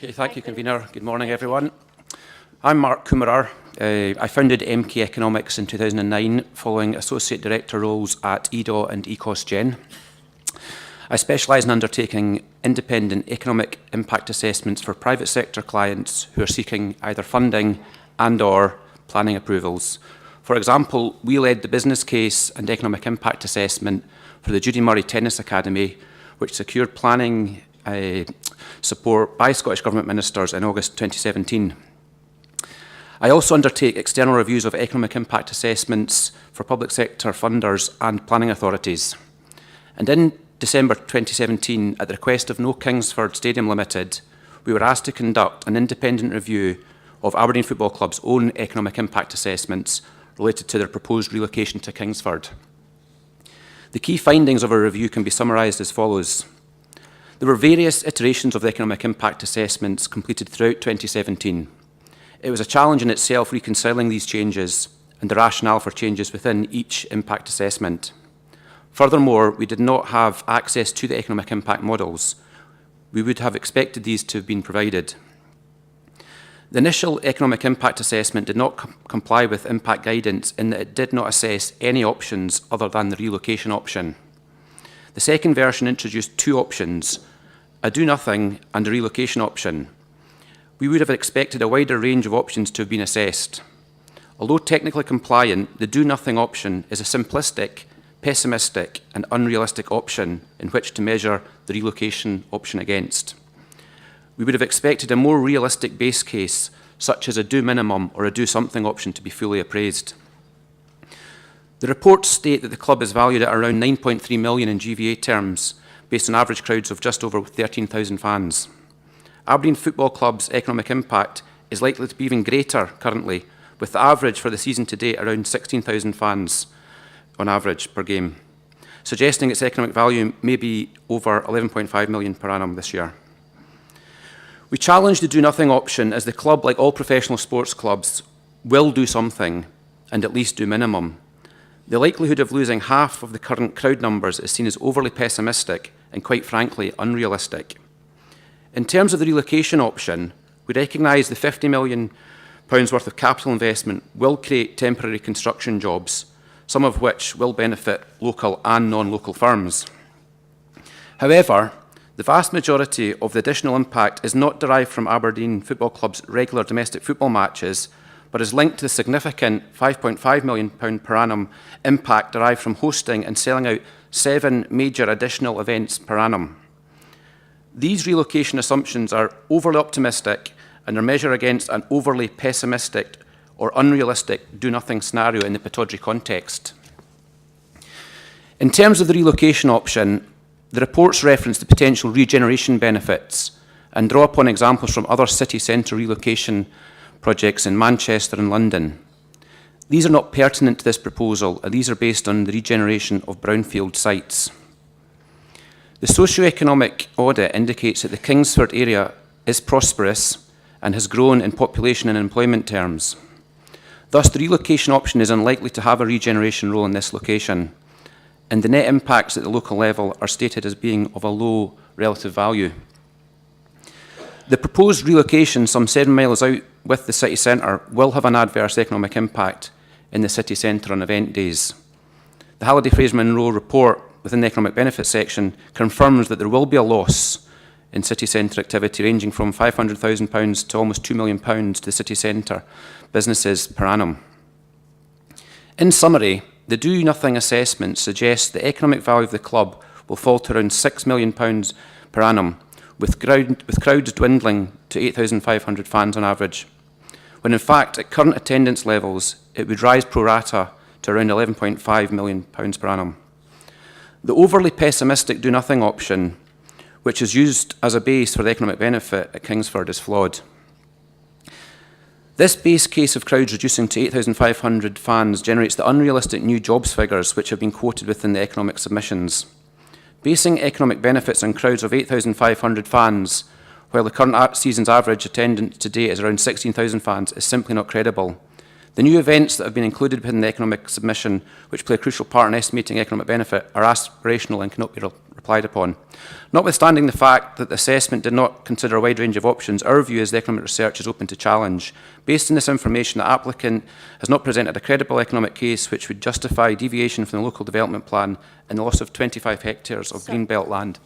Okay, thank you, convener. Good morning, everyone. I'm Mark Kummerer. I founded MKA Economics in 2009 following associate director roles at EDO and ECOSGen. I specialise in undertaking independent economic impact assessments for private sector clients who are seeking either funding and/or planning approvals. For example, we led the business case and economic impact assessment for the Judy Murray Tennis Academy, which secured planning support by Scottish Government ministers in August 2017. I also undertake external reviews of economic impact assessments for public sector funders and planning authorities. And in December 2017, at the request of No Kingsford Stadium Limited, we were asked to conduct an independent review of Aberdeen Football Club's own economic impact assessments related to their proposed relocation to Kingsford. The key findings of our review can be summarised as follows. There were various iterations of the economic impact assessments completed throughout 2017. It was a challenge in itself reconciling these changes and the rationale for changes within each impact assessment. Furthermore, we did not have access to the economic impact models. We would have expected these to have been provided. The initial economic impact assessment did not comply with impact guidance in that it did not assess any options other than the relocation option. The second version introduced two options, a do-nothing and a relocation option. We would have expected a wider range of options to have been assessed. Although technically compliant, the do-nothing option is a simplistic, pessimistic and unrealistic option in which to measure the relocation option against. We would have expected a more realistic base case, such as a do minimum or a do something option, to be fully appraised. The reports state that the club is valued at around 9.3 million in GVA terms, based on average crowds of just over 13,000 fans. Aberdeen Football Club's economic impact is likely to be even greater currently, with the average for the season to date around 16,000 fans on average per game, suggesting its economic value may be over 11.5 million per annum this year. We challenge the do-nothing option as the club, like all professional sports clubs, will do something and at least do minimum. The likelihood of losing half of the current crowd numbers is seen as overly pessimistic and, quite frankly, unrealistic. In terms of the relocation option, we recognise the £50 million worth of capital investment will create temporary construction jobs, some of which will benefit local and non-local firms. However, the vast majority of the additional impact is not derived from Aberdeen Football Club's regular domestic football matches, but is linked to the significant £5.5 million per annum impact derived from hosting and selling out 7 major additional events per annum. These relocation assumptions are overly optimistic and are measured against an overly pessimistic or unrealistic do-nothing scenario in the Pittodrie context. In terms of the relocation option, the reports reference the potential regeneration benefits and draw upon examples from other city centre relocation projects in Manchester and London. These are not pertinent to this proposal, and these are based on the regeneration of brownfield sites. The socio-economic audit indicates that the Kingsford area is prosperous and has grown in population and employment terms. Thus, the relocation option is unlikely to have a regeneration role in this location, and the net impacts at the local level are stated as being of a low relative value. The proposed relocation some 7 miles out with the city centre will have an adverse economic impact in the city centre on event days. The Halliday Fraser Monroe report within the economic benefits section confirms that there will be a loss in city centre activity ranging from £500,000 to almost £2 million to the city centre businesses per annum. In summary, the do-nothing assessment suggests the economic value of the club will fall to around £6 million per annum, with crowds dwindling to 8,500 fans on average, when in fact at current attendance levels it would rise pro rata to around £11.5 million per annum. The overly pessimistic do-nothing option, which is used as a base for the economic benefit at Kingsford, is flawed. This base case of crowds reducing to 8,500 fans generates the unrealistic new jobs figures which have been quoted within the economic submissions. Basing economic benefits on crowds of 8,500 fans, while the current season's average attendance to date is around 16,000 fans, is simply not credible. The new events that have been included within the economic submission, which play a crucial part in estimating economic benefit, are aspirational and cannot be replied upon. Notwithstanding the fact that the assessment did not consider a wide range of options, our view is the economic research is open to challenge. Based on this information, the applicant has not presented a credible economic case which would justify deviation from the local development plan and the loss of 25 hectares of greenbelt land.